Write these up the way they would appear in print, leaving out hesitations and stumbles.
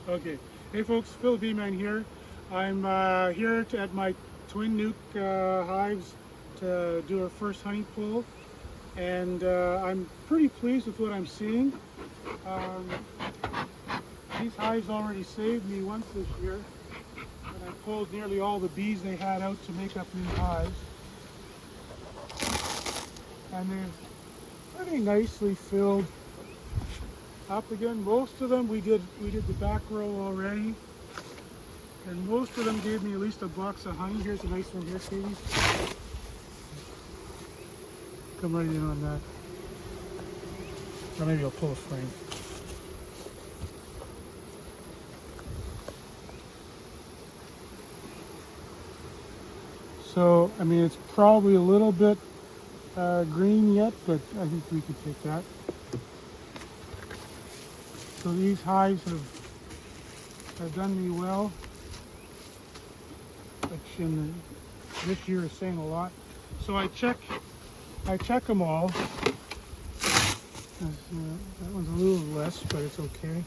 Okay. Hey folks, Phil B-Man here. I'm here at my twin nuke hives to do our first honey pull, and I'm pretty pleased with what I'm seeing. Um, these hives already saved me once this year when I pulled nearly all the bees they had out to make up new hives, and they're pretty nicely filled up again. Most of them we did the back row already. And most of them gave me at least a box of honey. Here's a nice one here, Katie. Come right in on that. Or maybe I'll pull a frame. So, I mean, it's probably a little bit green yet, but I think we can take that. So these hives have done me well, which this year is saying a lot. So I check them all. That one's a little less, but it's okay.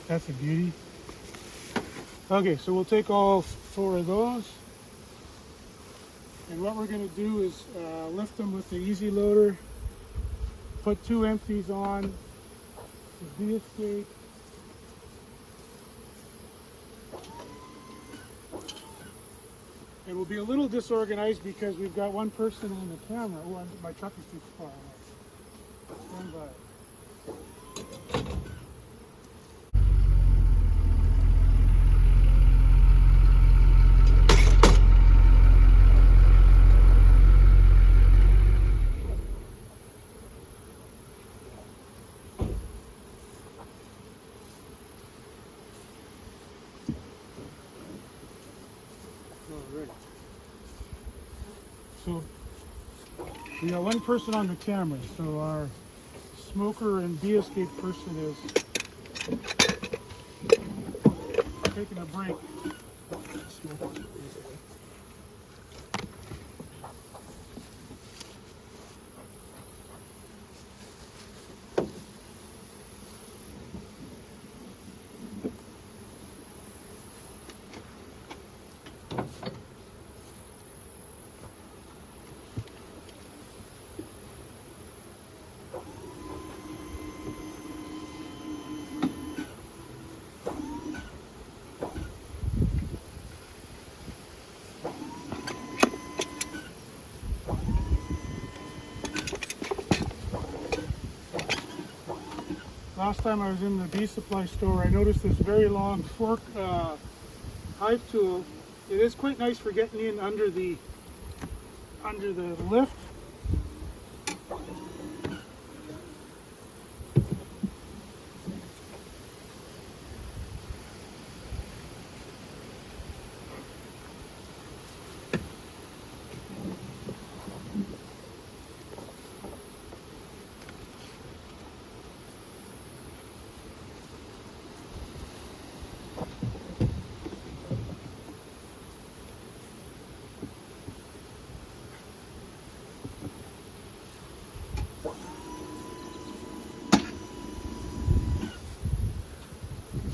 That's a beauty. Okay, so we'll take all 4 of those. And what we're going to do is lift them with the EZYloader, put 2 empties on, the bee escape, and we'll be a little disorganized because we've got one person on the camera. Oh, my truck is too far away. Stand by. All right. So we got one person on the camera. So our smoker and bee escape person is taking a break. Last time I was in the bee supply store, I noticed this very long fork hive tool. It is quite nice for getting in under the lift.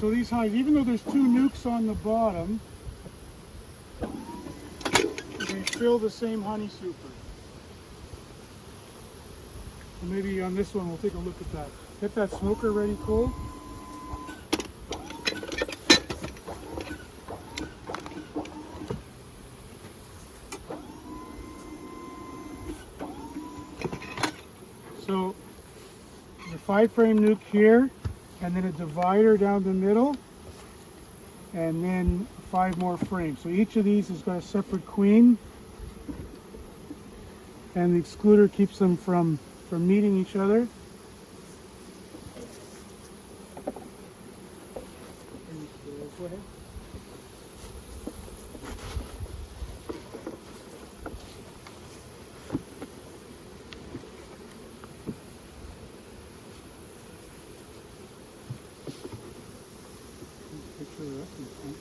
So these hives, even though there's 2 nukes on the bottom, they fill the same honey super. So maybe on this one we'll take a look at that. Get that smoker ready, Cole. So the 5-frame nuke here, and then a divider down the middle, and then 5 more frames. So each of these has got a separate queen, and the excluder keeps them from meeting each other. Go ahead. Picture the rest of the thing.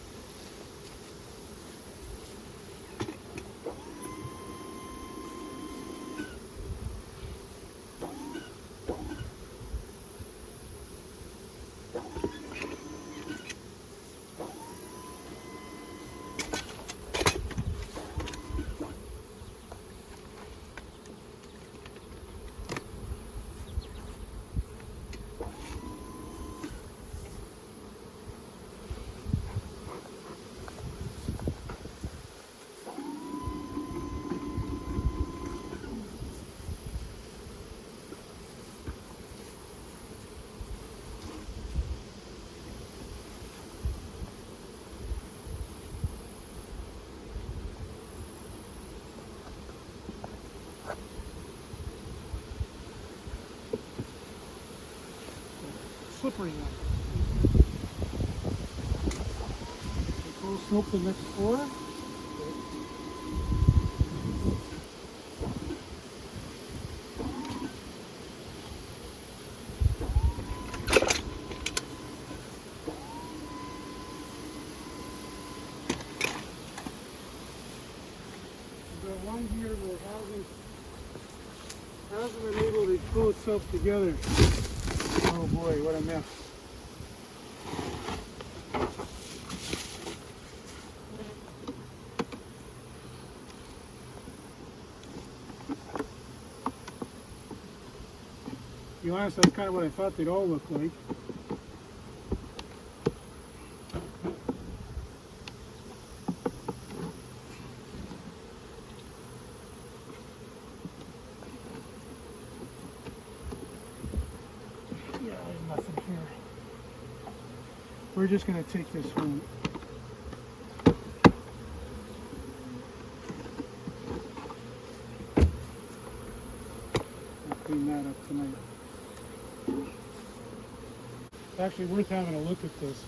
Slippery now. We'll smoke the next floor. We've got one here that hasn't been able to pull itself together. Oh boy, what a mess. To be honest, that's kind of what I thought they'd all look like. Yeah, there's nothing here. We're just going to take this home. I'll clean that up tonight. It's actually worth having a look at this.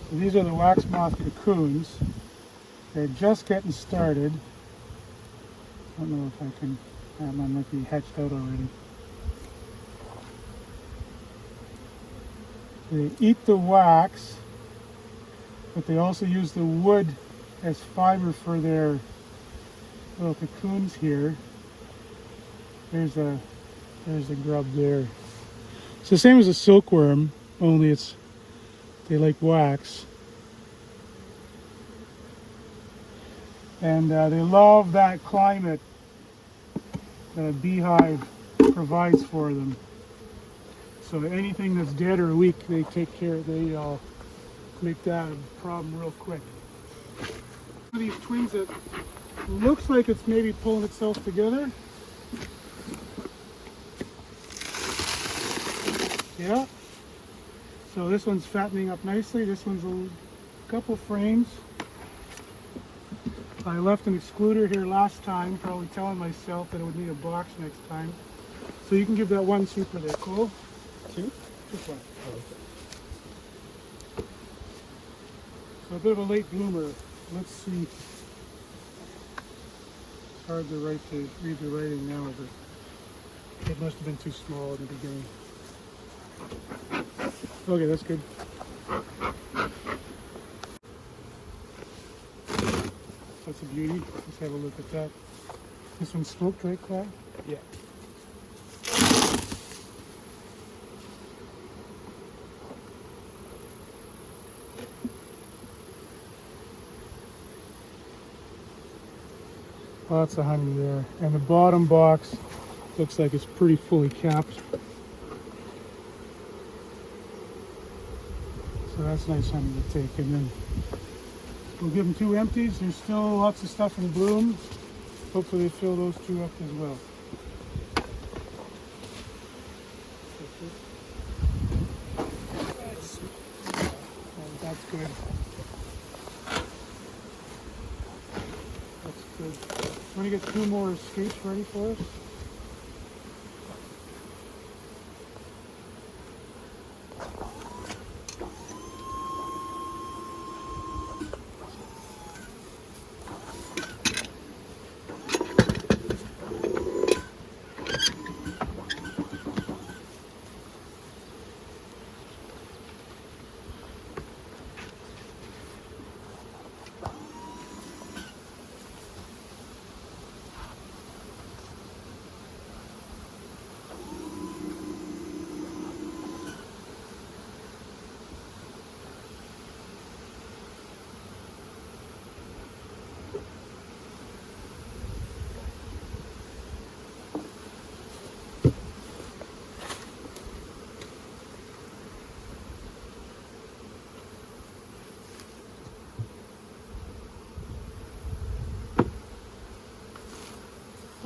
So these are the wax moth cocoons. They're just getting started. I don't know if I can, mine might be hatched out already. They eat the wax, but they also use the wood as fiber for their little cocoons here. There's the grub there. It's the same as a silkworm, only they like wax. And they love that climate that a beehive provides for them. So anything that's dead or weak, they take care. They make that a problem real quick. One of these twins that looks like it's maybe pulling itself together. Yeah. So this one's fattening up nicely. This one's a couple frames. I left an excluder here last time, probably telling myself that it would need a box next time. So you can give that one super there, Cole. Two? Just one. Oh, okay. So a bit of a late bloomer. Let's see. It's hard to read the writing now, but it must have been too small in the beginning. Okay, that's good. That's a beauty. Let's have a look at that. This one's smoked, right, Clyde? Yeah. Lots of honey there. And the bottom box looks like it's pretty fully capped. So that's nice honey to take. And then we'll give them 2 empties. There's still lots of stuff in bloom. Hopefully they fill those 2 up as well. That's good. That's good. Want to get 2 more escapes ready for us?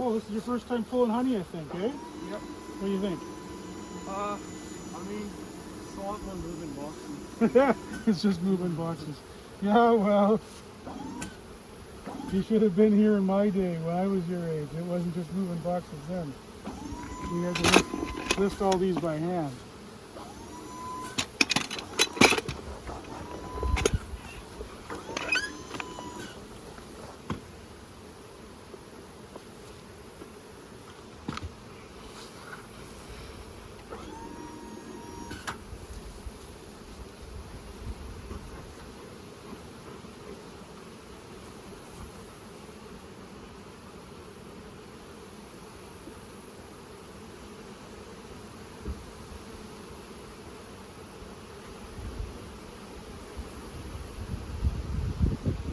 Oh, this is your first time pulling honey, I think, eh? Yep. What do you think? I mean, it's a lot more moving boxes. It's just moving boxes. Yeah, well, you should have been here in my day when I was your age. It wasn't just moving boxes then. We had to list all these by hand.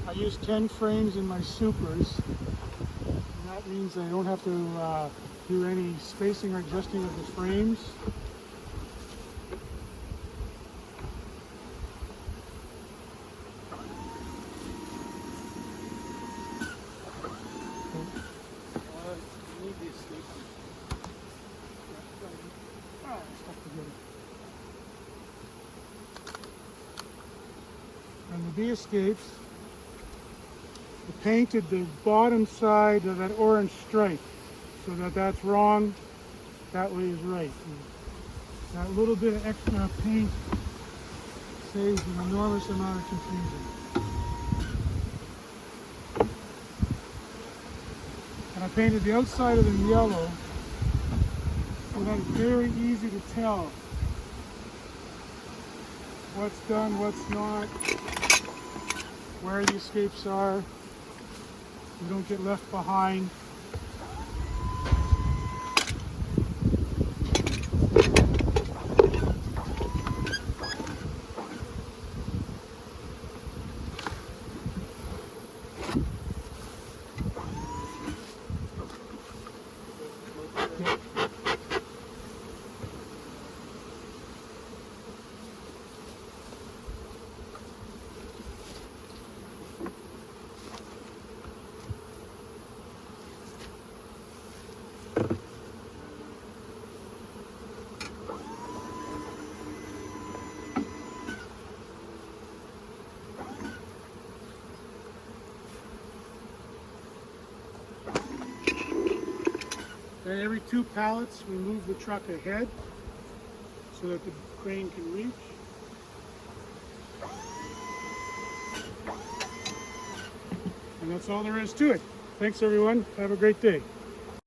I use 10 frames in my supers. And that means I don't have to do any spacing or adjusting of the frames. You need the escape. And the bee escapes, I painted the bottom side of that orange stripe so that that's wrong, that way is right. And that little bit of extra paint saves an enormous amount of confusion. And I painted the outside of them yellow so that it's very easy to tell what's done, what's not, where the escapes are. You don't get left behind. Then every 2 pallets, we move the truck ahead so that the crane can reach. And that's all there is to it. Thanks everyone. Have a great day.